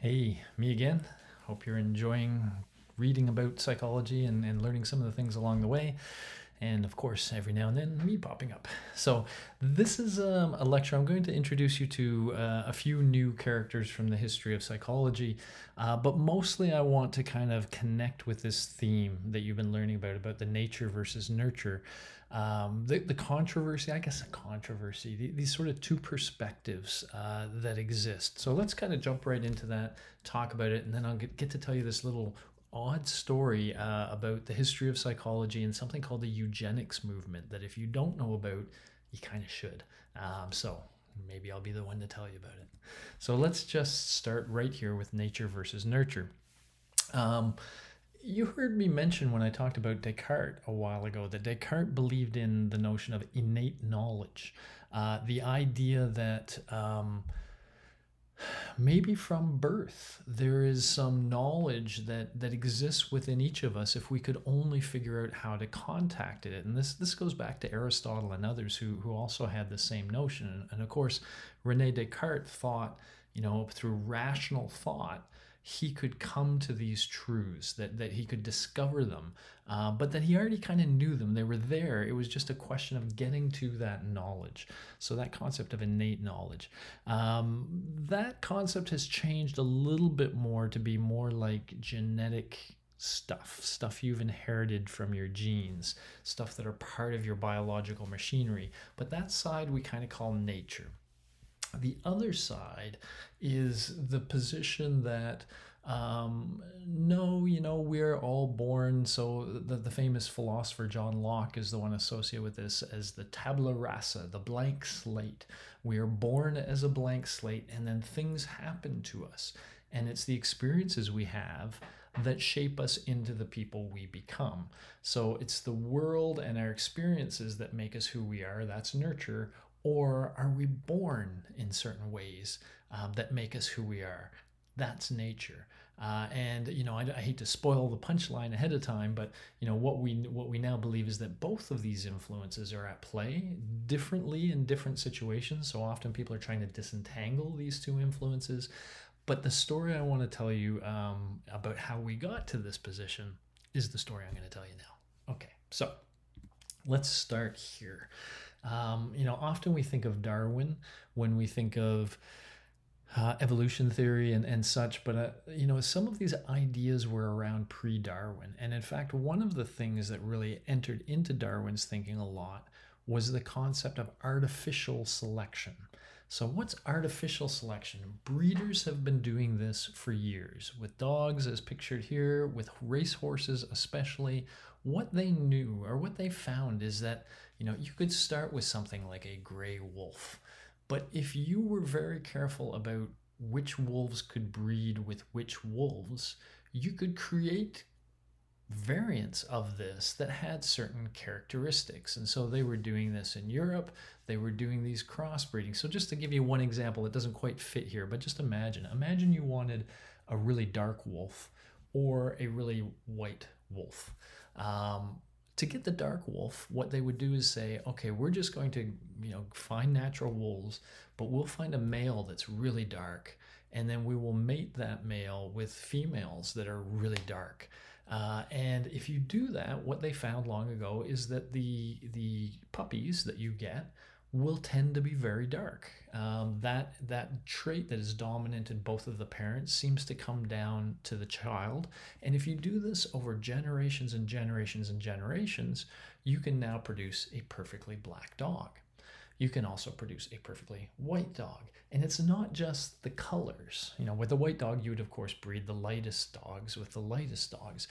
Hey, me again. Hope you're enjoying reading about psychology and learning some of the things along the way. And of course, every now and then, me popping up. So, this is a lecture. I'm going to introduce you to a few new characters from the history of psychology, but mostly I want to kind of connect with this theme that you've been learning about the nature versus nurture. The controversy, I guess, these sort of two perspectives that exist. So, let's kind of jump right into that, talk about it, and then I'll get to tell you this little odd story about the history of psychology and something called the eugenics movement that if you don't know about, you kind of should. So maybe I'll be the one to tell you about it. So let's just start right here with nature versus nurture. You heard me mention when I talked about Descartes a while ago that Descartes believed in the notion of innate knowledge, the idea that maybe from birth there is some knowledge that exists within each of us if we could only figure out how to contact it. And this goes back to Aristotle and others who also had the same notion. And of course, Rene Descartes thought, through rational thought, he could come to these truths, that he could discover them, but that he already kind of knew them. They were there. It was just a question of getting to that knowledge. So that concept of innate knowledge, that concept has changed a little bit more to be more like genetic stuff you've inherited from your genes, stuff that are part of your biological machinery. But that side we kind of call nature. The other side is the position that no, we're all born. So the famous philosopher John Locke is the one associated with this as the tabula rasa, the blank slate. We are born as a blank slate, and then things happen to us. And it's the experiences we have that shape us into the people we become. So it's the world and our experiences that make us who we are. That's nurture. Or are we born in certain ways that make us who we are? That's nature. And I hate to spoil the punchline ahead of time, but what we now believe is that both of these influences are at play differently in different situations. So often people are trying to disentangle these two influences. But the story I want to tell you about how we got to this position is the story I'm going to tell you now. Okay, so let's start here. Often we think of Darwin when we think of evolution theory and such, but some of these ideas were around pre-Darwin. And in fact, one of the things that really entered into Darwin's thinking a lot was the concept of artificial selection. So what's artificial selection? Breeders have been doing this for years with dogs, as pictured here, with racehorses especially. What they knew, or what they found, is that you could start with something like a gray wolf, but if you were very careful about which wolves could breed with which wolves, you could create variants of this that had certain characteristics. And so they were doing this in Europe. They were doing these crossbreeding. So just to give you one example, it doesn't quite fit here, but just imagine you wanted a really dark wolf or a really white wolf. To get the dark wolf, what they would do is say, okay, we're just going to find natural wolves, but we'll find a male that's really dark, and then we will mate that male with females that are really dark. And if you do that, what they found long ago is that the puppies that you get will tend to be very dark. That trait that is dominant in both of the parents seems to come down to the child. And if you do this over generations and generations and generations, you can now produce a perfectly black dog. You can also produce a perfectly white dog. And it's not just the colors. With the white dog, you would, of course, breed the lightest dogs with the lightest dogs.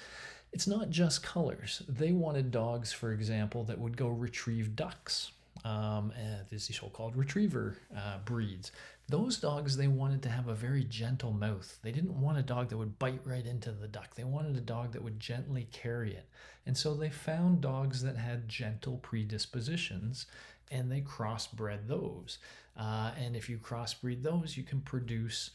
It's not just colors. They wanted dogs, for example, that would go retrieve ducks. These so-called retriever breeds. Those dogs, they wanted to have a very gentle mouth. They didn't want a dog that would bite right into the duck. They wanted a dog that would gently carry it. And so they found dogs that had gentle predispositions, and they crossbred those. And if you crossbreed those, you can produce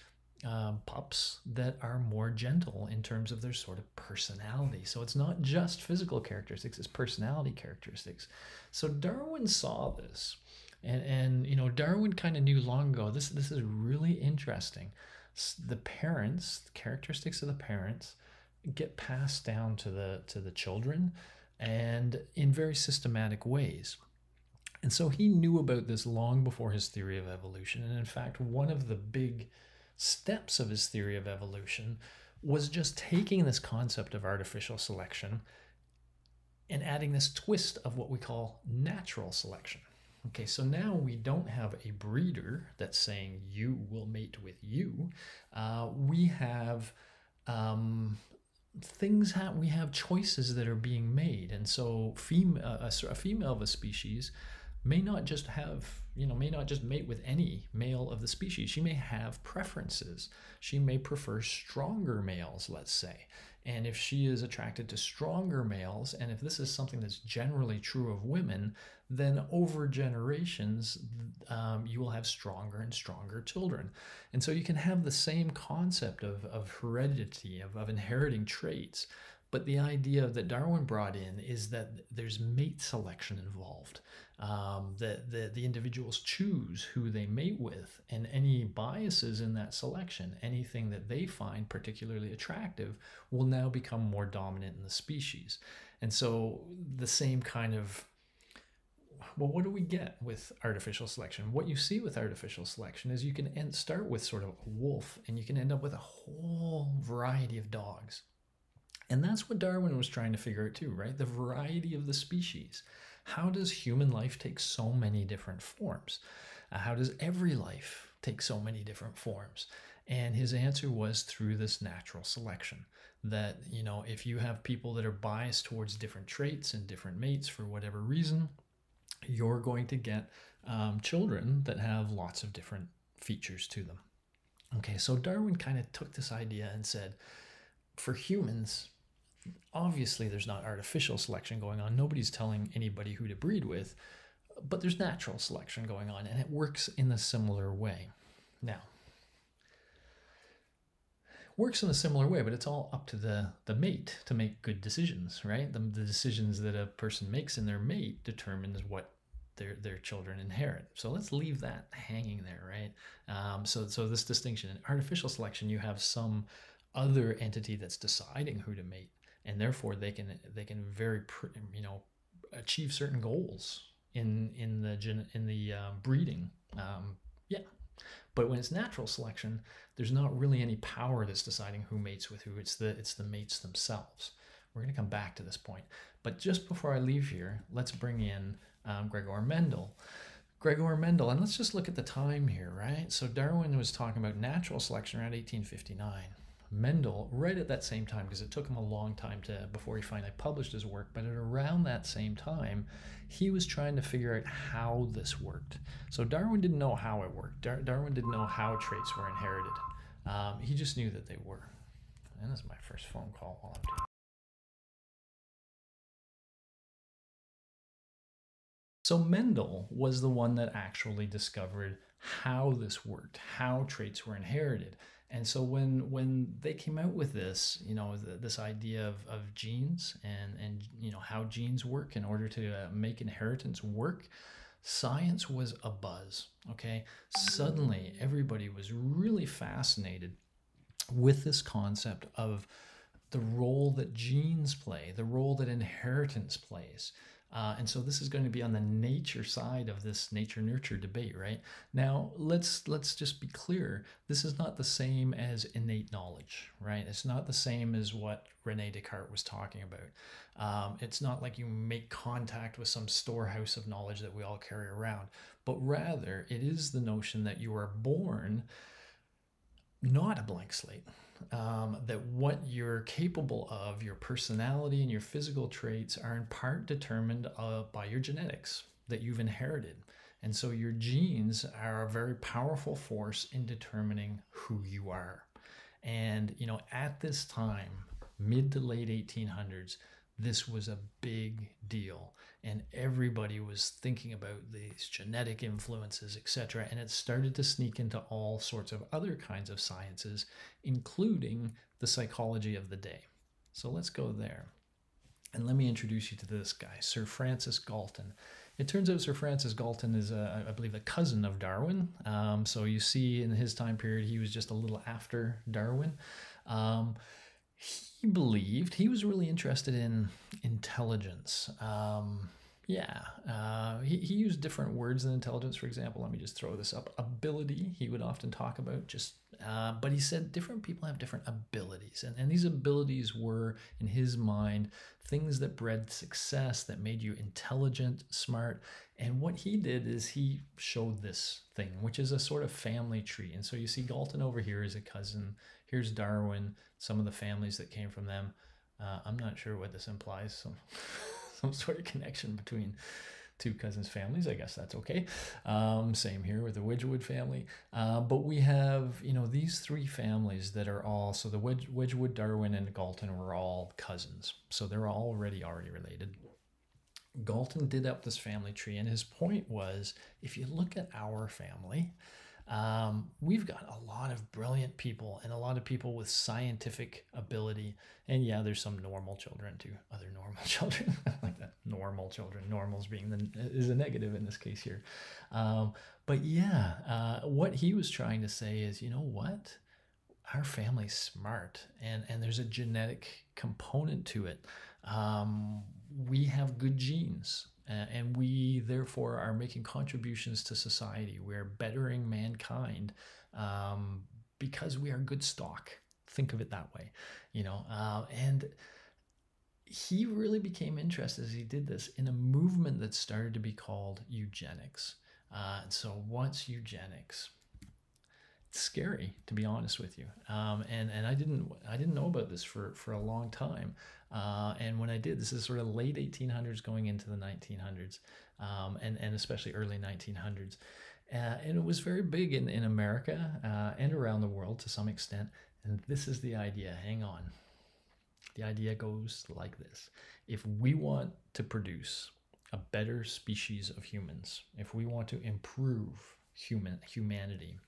pups that are more gentle in terms of their sort of personality. So it's not just physical characteristics, it's personality characteristics. So Darwin saw this, and Darwin kind of knew long ago, this is really interesting. the parents, the characteristics of the parents, get passed down to the children, and in very systematic ways. And so he knew about this long before his theory of evolution. And in fact, one of the big steps of his theory of evolution was just taking this concept of artificial selection and adding this twist of what we call natural selection. Okay, so now we don't have a breeder that's saying you will mate with you. We have we have choices that are being made. And so a female of a species may not just mate with any male of the species. She may have preferences. She may prefer stronger males, let's say. And if she is attracted to stronger males, and if this is something that's generally true of women, then over generations, you will have stronger and stronger children. And so you can have the same concept of heredity, of inheriting traits. But the idea that Darwin brought in is that there's mate selection involved, that the individuals choose who they mate with, and any biases in that selection, anything that they find particularly attractive, will now become more dominant in the species. And so the same kind of, well, what do we get with artificial selection? What you see with artificial selection is you can start with sort of a wolf, and you can end up with a whole variety of dogs. And that's what Darwin was trying to figure out too, right? The variety of the species. How does human life take so many different forms? How does every life take so many different forms? And his answer was through this natural selection. That, if you have people that are biased towards different traits and different mates for whatever reason, you're going to get children that have lots of different features to them. Okay, so Darwin kind of took this idea and said, for humans, obviously there's not artificial selection going on. Nobody's telling anybody who to breed with, but there's natural selection going on, and it works in a similar way. Now, works in a similar way, but it's all up to the mate to make good decisions, right? The decisions that a person makes in their mate determines what their children inherit. So let's leave that hanging there, right? So this distinction in artificial selection, you have some other entity that's deciding who to mate, and therefore they can very achieve certain goals in the breeding. But when it's natural selection, there's not really any power that's deciding who mates with who. It's the mates themselves. We're going to come back to this point, but just before I leave here, let's bring in Gregor Mendel. Gregor Mendel, and let's just look at the time here, right? So Darwin was talking about natural selection around 1859. Mendel, right at that same time, because it took him a long time before he finally published his work, but at around that same time, he was trying to figure out how this worked. So Darwin didn't know how it worked. Darwin didn't know how traits were inherited. He just knew that they were. And this is my first phone call while I'm doing it. So Mendel was the one that actually discovered how this worked, how traits were inherited. And so when they came out with this, this idea of genes and how genes work in order to make inheritance work, science was abuzz, okay? Suddenly, everybody was really fascinated with this concept of the role that genes play, the role that inheritance plays. And so this is going to be on the nature side of this nature-nurture debate, right? Now, let's just be clear. This is not the same as innate knowledge, right? It's not the same as what René Descartes was talking about. It's not like you make contact with some storehouse of knowledge that we all carry around, but rather it is the notion that you are born not a blank slate. That what you're capable of, your personality and your physical traits, are in part determined by your genetics that you've inherited. And so your genes are a very powerful force in determining who you are. And, at this time, mid to late 1800s, this was a big deal. And everybody was thinking about these genetic influences, etc. And it started to sneak into all sorts of other kinds of sciences, including the psychology of the day. So let's go there. And let me introduce you to this guy, Sir Francis Galton. It turns out Sir Francis Galton is, I believe, a cousin of Darwin. So you see in his time period, he was just a little after Darwin. Um, he believed he was really interested in intelligence. He used different words than intelligence. For example, let me just throw this up. Ability, he would often talk about but he said different people have different abilities. And these abilities were, in his mind, things that bred success, that made you intelligent, smart. And what he did is he showed this thing, which is a sort of family tree. And so you see Galton over here is a cousin. Here's Darwin, some of the families that came from them. I'm not sure what this implies. Some sort of connection between two cousins' families. I guess that's okay. Same here with the Wedgwood family. But we have, these three families that are all, so the Wedgwood, Darwin, and Galton were all cousins. So they're already related. Galton did up this family tree, and his point was, if you look at our family, we've got a lot of brilliant people and a lot of people with scientific ability. And yeah, there's some normal children too, other normal children, like that, normal children, normals being is a negative in this case here. But yeah, what he was trying to say is, you know what? Our family's smart, and there's a genetic component to it. We have good genes. And we therefore are making contributions to society. We're bettering mankind because we are good stock. Think of it that way, and he really became interested as he did this in a movement that started to be called eugenics. So what's eugenics? It's scary, to be honest with you. And I didn't know about this for a long time. And when I did, this is sort of late 1800s going into the 1900s, and especially early 1900s. And it was very big in America and around the world to some extent. And this is the idea. Hang on. The idea goes like this. If we want to produce a better species of humans, if we want to improve humanity,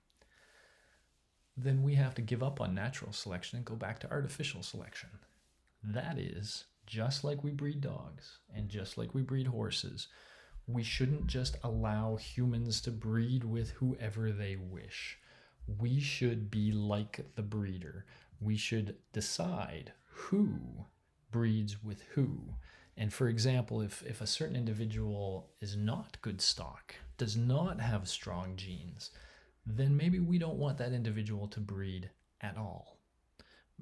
then we have to give up on natural selection and go back to artificial selection. That is, just like we breed dogs and just like we breed horses, we shouldn't just allow humans to breed with whoever they wish. We should be like the breeder. We should decide who breeds with who. And for example, if a certain individual is not good stock, does not have strong genes, then maybe we don't want that individual to breed at all.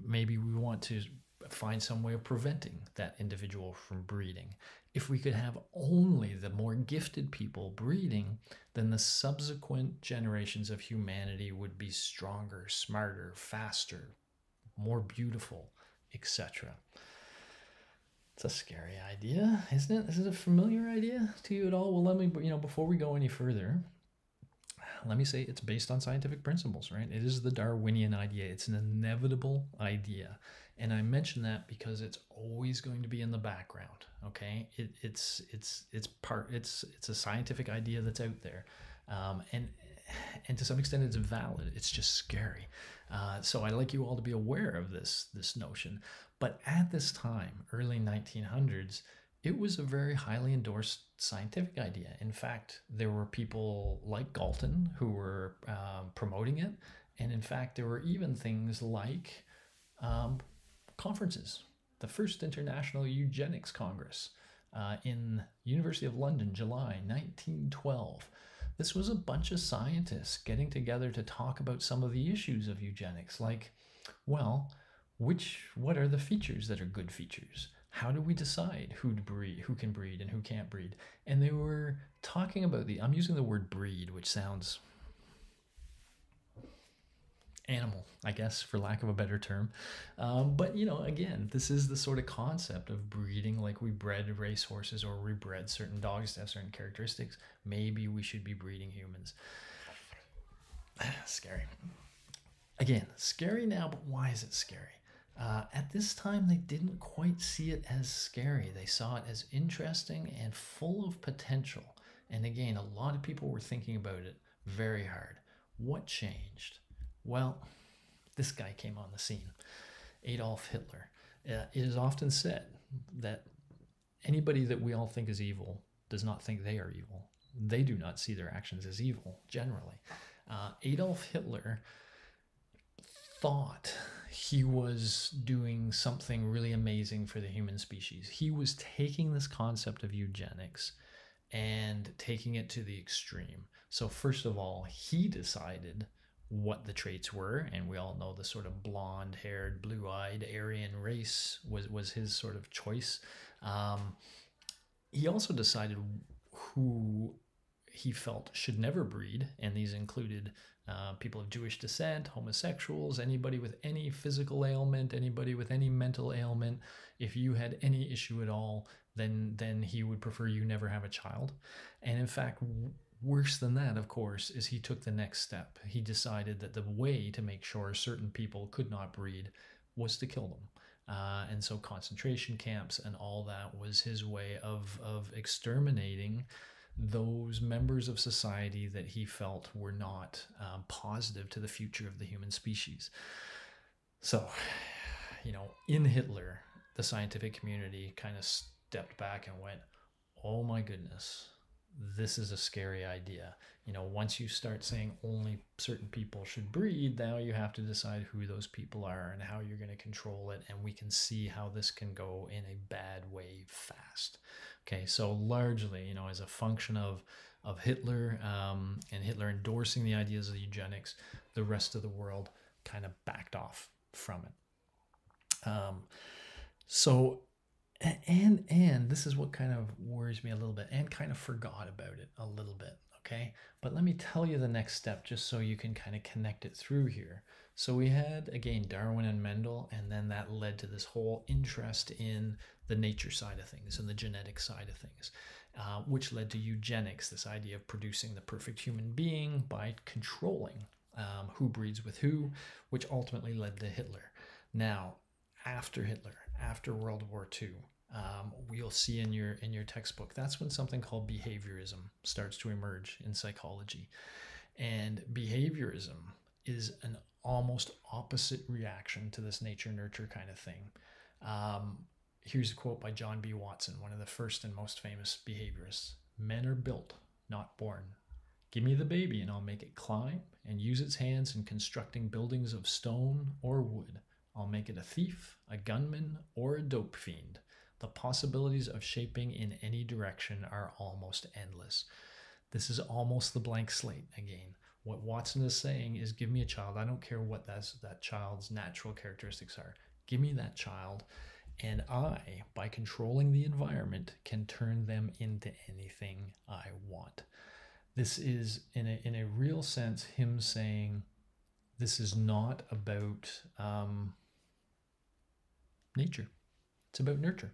Maybe we want to find some way of preventing that individual from breeding. If we could have only the more gifted people breeding, then the subsequent generations of humanity would be stronger, smarter, faster, more beautiful, etc. It's a scary idea, isn't it? Is it a familiar idea to you at all? Well, let me, before we go any further, let me say it's based on scientific principles, right? It is the Darwinian idea. It's an inevitable idea. And I mention that because it's always going to be in the background, okay? It's a scientific idea that's out there. And to some extent it's valid. It's just scary. So I'd like you all to be aware of this notion. But at this time, early 1900s, it was a very highly endorsed scientific idea. In fact, there were people like Galton who were promoting it. And in fact, there were even things like conferences. The first International Eugenics Congress in University of London, July 1912. This was a bunch of scientists getting together to talk about some of the issues of eugenics, like, well, what are the features that are good features? How do we decide who can breed and who can't breed? And they were talking about I'm using the word breed, which sounds animal, I guess, for lack of a better term. But, again, this is the sort of concept of breeding, like we bred racehorses or we bred certain dogs to have certain characteristics. Maybe we should be breeding humans. Scary. Again, scary now, but why is it scary? At this time, they didn't quite see it as scary. They saw it as interesting and full of potential. And again, a lot of people were thinking about it very hard. What changed? Well, this guy came on the scene, Adolf Hitler. It is often said that anybody that we all think is evil does not think they are evil. They do not see their actions as evil, generally. Adolf Hitler thought he was doing something really amazing for the human species. He was taking this concept of eugenics and taking it to the extreme. So first of all, he decided what the traits were, and we all know the sort of blonde-haired, blue-eyed Aryan race was his sort of choice. He also decided who he felt should never breed, and these included people of Jewish descent, homosexuals, anybody with any physical ailment, anybody with any mental ailment. If you had any issue at all, then he would prefer you never have a child. And in fact, worse than that, of course, is he took the next step. He decided that the way to make sure certain people could not breed was to kill them. And so concentration camps and all that was his way of exterminating those members of society that he felt were not positive to the future of the human species. So, in Hitler, the scientific community kind of stepped back and went, oh my goodness, this is a scary idea. Once you start saying only certain people should breed, now you have to decide who those people are and how you're going to control it. And we can see how this can go in a bad way fast. Okay, so largely, as a function of Hitler and Hitler endorsing the ideas of eugenics, the rest of the world kind of backed off from it. And this is what kind of worries me a little bit, and kind of forgot about it a little bit, okay? But let me tell you the next step just so you can kind of connect it through here. So we had, again, Darwin and Mendel, and then that led to this whole interest in the nature side of things and the genetic side of things, which led to eugenics, this idea of producing the perfect human being by controlling who breeds with who, which ultimately led to Hitler. Now, after Hitler, after World War II, we'll see in your textbook, that's when something called behaviorism starts to emerge in psychology. And behaviorism is an almost opposite reaction to this nature-nurture kind of thing. Here's a quote by John B. Watson, one of the first and most famous behaviorists. Men are built, not born. Give me the baby and I'll make it climb and use its hands in constructing buildings of stone or wood. I'll make it a thief, a gunman, or a dope fiend. The possibilities of shaping in any direction are almost endless. This is almost the blank slate again. What Watson is saying is, give me a child. I don't care what that child's natural characteristics are. Give me that child, and I, by controlling the environment, can turn them into anything I want. This is, in a real sense, him saying, this is not about nature. It's about nurture.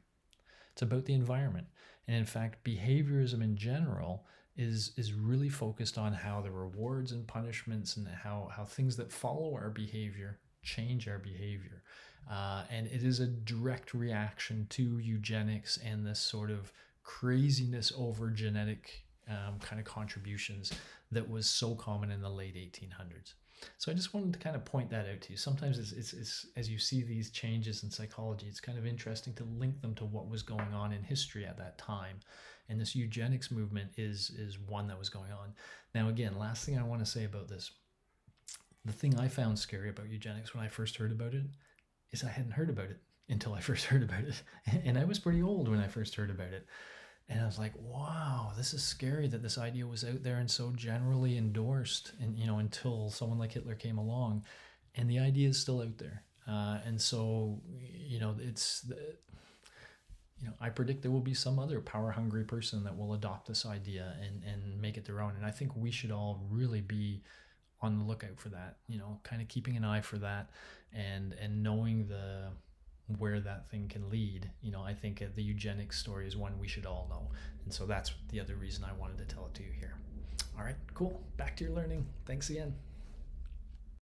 It's about the environment. And in fact, behaviorism in general is really focused on how the rewards and punishments and how things that follow our behavior change our behavior. And it is a direct reaction to eugenics and this sort of craziness over genetic kind of contributions that was so common in the late 1800s. So I just wanted to kind of point that out to you. Sometimes it's as you see these changes in psychology, it's kind of interesting to link them to what was going on in history at that time. And this eugenics movement is one that was going on. Now, again, last thing I want to say about this, the thing I found scary about eugenics when I first heard about it is I hadn't heard about it until I first heard about it. And I was pretty old when I first heard about it. And I was like, wow, this is scary that this idea was out there and so generally endorsed, and until someone like Hitler came along, and the idea is still out there. And so, I predict there will be some other power-hungry person that will adopt this idea and make it their own. And I think we should all really be on the lookout for that, kind of keeping an eye for that, and knowing where that thing can lead. I think the eugenics story is one we should all know. And so that's the other reason I wanted to tell it to you here. All right, cool. Back to your learning. Thanks again.